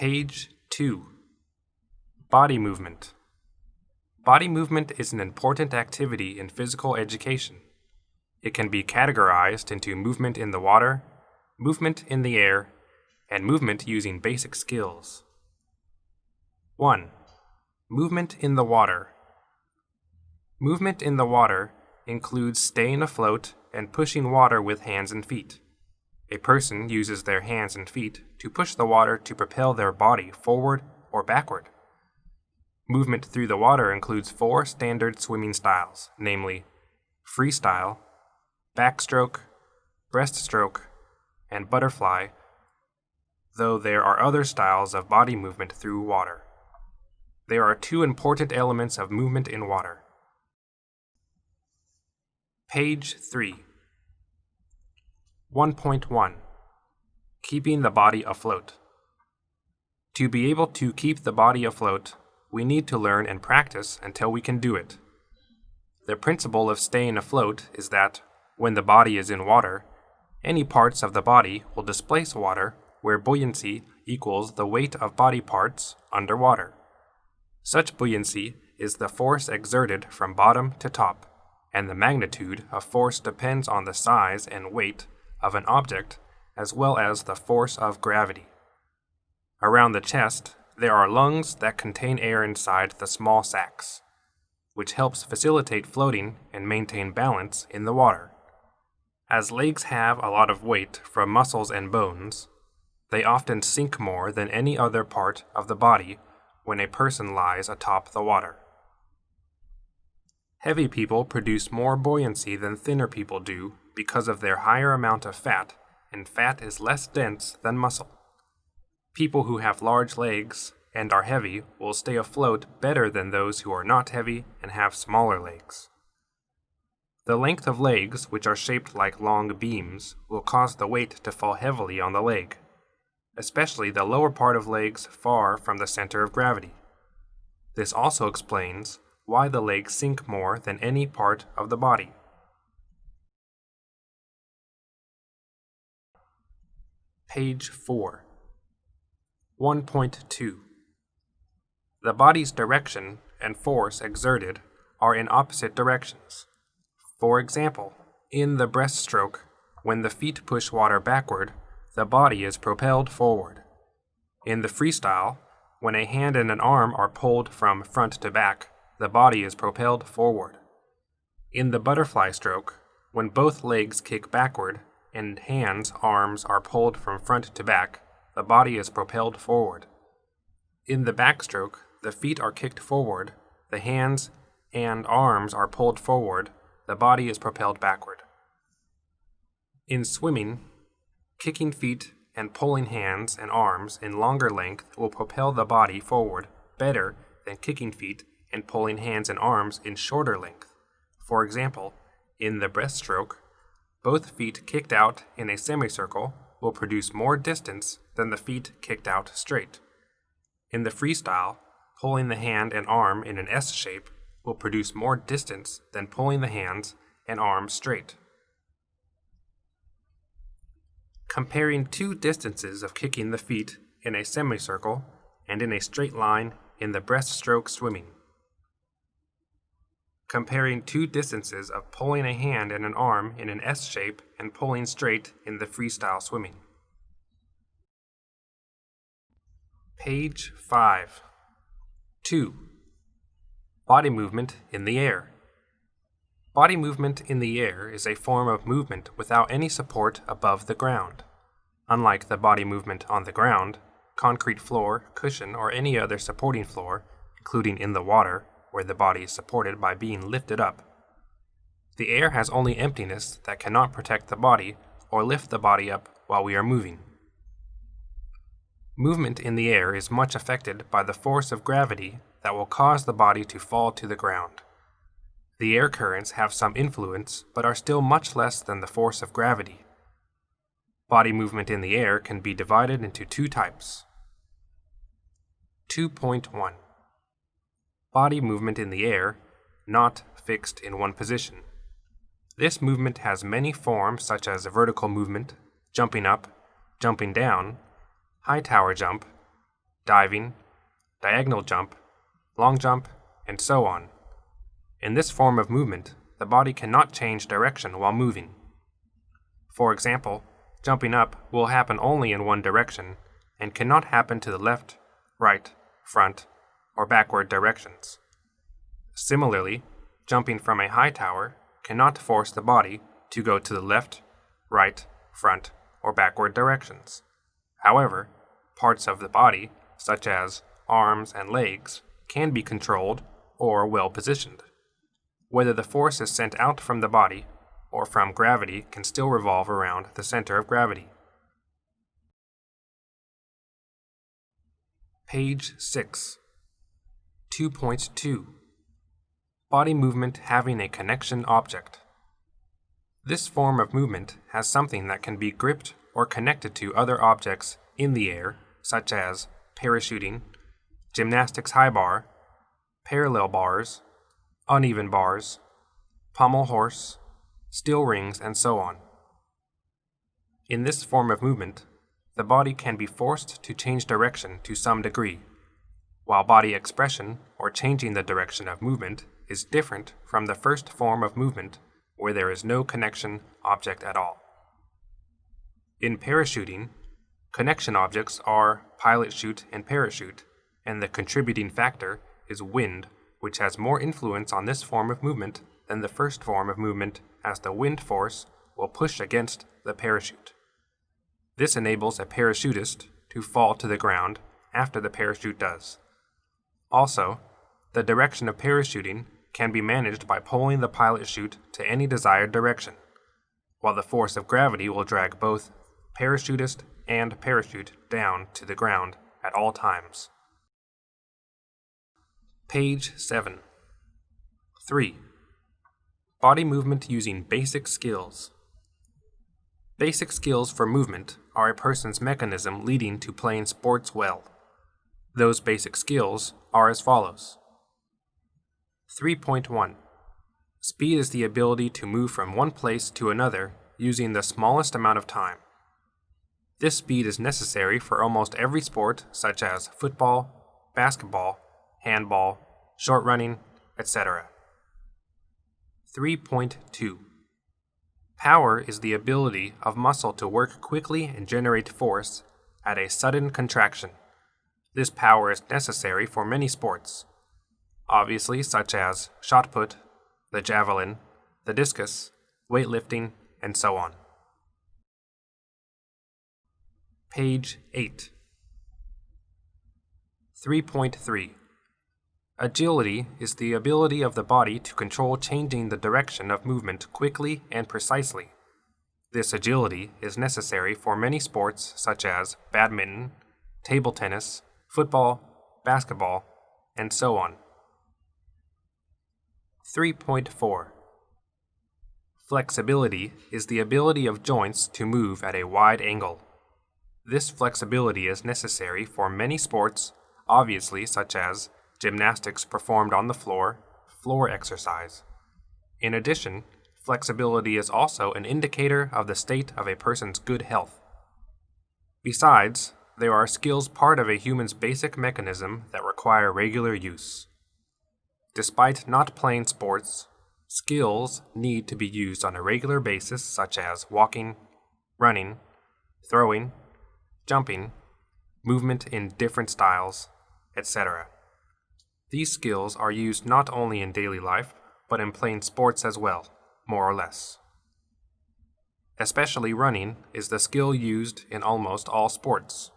Page 2. Body movement. Body movement is an important activity in physical education. It can be categorized into movement in the water, movement in the air, and movement using basic skills. 1. Movement in the water. Movement in the water includes staying afloat and pushing water with hands and feet. A person uses their hands and feet to push the water to propel their body forward or backward. Movement through the water includes 4 standard swimming styles, namely freestyle, backstroke, breaststroke, and butterfly, though there are other styles of body movement through water. There are 2 important elements of movement in water. Page 3. 1.1. Keeping the body afloat. To be able to keep the body afloat, we need to learn and practice until we can do it. The principle of staying afloat is that, when the body is in water, any parts of the body will displace water where buoyancy equals the weight of body parts underwater. Such buoyancy is the force exerted from bottom to top, and the magnitude of force depends on the size and weight of an object as well as the force of gravity. Around the chest, there are lungs that contain air inside the small sacs, which helps facilitate floating and maintain balance in the water. As legs have a lot of weight from muscles and bones, they often sink more than any other part of the body when a person lies atop the water. Heavy people produce more buoyancy than thinner people do because of their higher amount of fat, and fat is less dense than muscle. People who have large legs and are heavy will stay afloat better than those who are not heavy and have smaller legs. The length of legs, which are shaped like long beams, will cause the weight to fall heavily on the leg, especially the lower part of legs far from the center of gravity. This also explains why the legs sink more than any part of the body. Page 4. 1.2. The body's direction and force exerted are in opposite directions. For example, in the breaststroke, when the feet push water backward, the body is propelled forward. In the freestyle, when a hand and an arm are pulled from front to back, the body is propelled forward. In the butterfly stroke, when both legs kick backward and hands, arms are pulled from front to back, the body is propelled forward. In the backstroke, the feet are kicked forward, the hands and arms are pulled forward, the body is propelled backward. In swimming, kicking feet and pulling hands and arms in longer length will propel the body forward better than kicking feet and pulling hands and arms in shorter length. For example, in the breaststroke, both feet kicked out in a semicircle will produce more distance than the feet kicked out straight. In the freestyle, pulling the hand and arm in an S shape will produce more distance than pulling the hands and arms straight. Comparing 2 distances of kicking the feet in a semicircle and in a straight line in the breaststroke swimming. Comparing 2 distances of pulling a hand and an arm in an S shape and pulling straight in the freestyle swimming. Page 5. 2. Body movement in the air. Body movement in the air is a form of movement without any support above the ground. Unlike the body movement on the ground, concrete floor, cushion, or any other supporting floor, including in the water, where the body is supported by being lifted up. The air has only emptiness that cannot protect the body or lift the body up while we are moving. Movement in the air is much affected by the force of gravity that will cause the body to fall to the ground. The air currents have some influence, but are still much less than the force of gravity. Body movement in the air can be divided into 2 types. 2.1. Body movement in the air, not fixed in one position. This movement has many forms such as vertical movement, jumping up, jumping down, high tower jump, diving, diagonal jump, long jump, and so on. In this form of movement, the body cannot change direction while moving. For example, jumping up will happen only in one direction and cannot happen to the left, right, front, or backward directions. Similarly, jumping from a high tower cannot force the body to go to the left, right, front, or backward directions. However, parts of the body, such as arms and legs, can be controlled or well positioned. Whether the force is sent out from the body or from gravity can still revolve around the center of gravity. Page 6. 2.2. Body movement having a connection object. This form of movement has something that can be gripped or connected to other objects in the air, such as parachuting, gymnastics high bar, parallel bars, uneven bars, pommel horse, steel rings, and so on. In this form of movement, the body can be forced to change direction to some degree, while body expression, or changing the direction of movement, is different from the first form of movement where there is no connection object at all. In parachuting, connection objects are pilot chute and parachute, and the contributing factor is wind, which has more influence on this form of movement than the first form of movement, as the wind force will push against the parachute. This enables a parachutist to fall to the ground after the parachute does. Also, the direction of parachuting can be managed by pulling the pilot chute to any desired direction, while the force of gravity will drag both parachutist and parachute down to the ground at all times. Page 7. 3. Body movement using basic skills. Basic skills for movement are a person's mechanism leading to playing sports well. Those basic skills are as follows. 3.1. Speed is the ability to move from one place to another using the smallest amount of time. This speed is necessary for almost every sport, such as football, basketball, handball, short running, etc. 3.2. Power is the ability of muscle to work quickly and generate force at a sudden contraction. This power is necessary for many sports, obviously such as shot put, the javelin, the discus, weightlifting, and so on. Page 8. 3.3. Agility is the ability of the body to control changing the direction of movement quickly and precisely. This agility is necessary for many sports such as badminton, table tennis, football, basketball, and so on. 3.4. Flexibility is the ability of joints to move at a wide angle. This flexibility is necessary for many sports, obviously such as gymnastics performed on the floor exercise. In addition, flexibility is also an indicator of the state of a person's good health. Besides, there are skills part of a human's basic mechanism that require regular use. Despite not playing sports, skills need to be used on a regular basis such as walking, running, throwing, jumping, movement in different styles, etc. These skills are used not only in daily life, but in playing sports as well, more or less. Especially running is the skill used in almost all sports.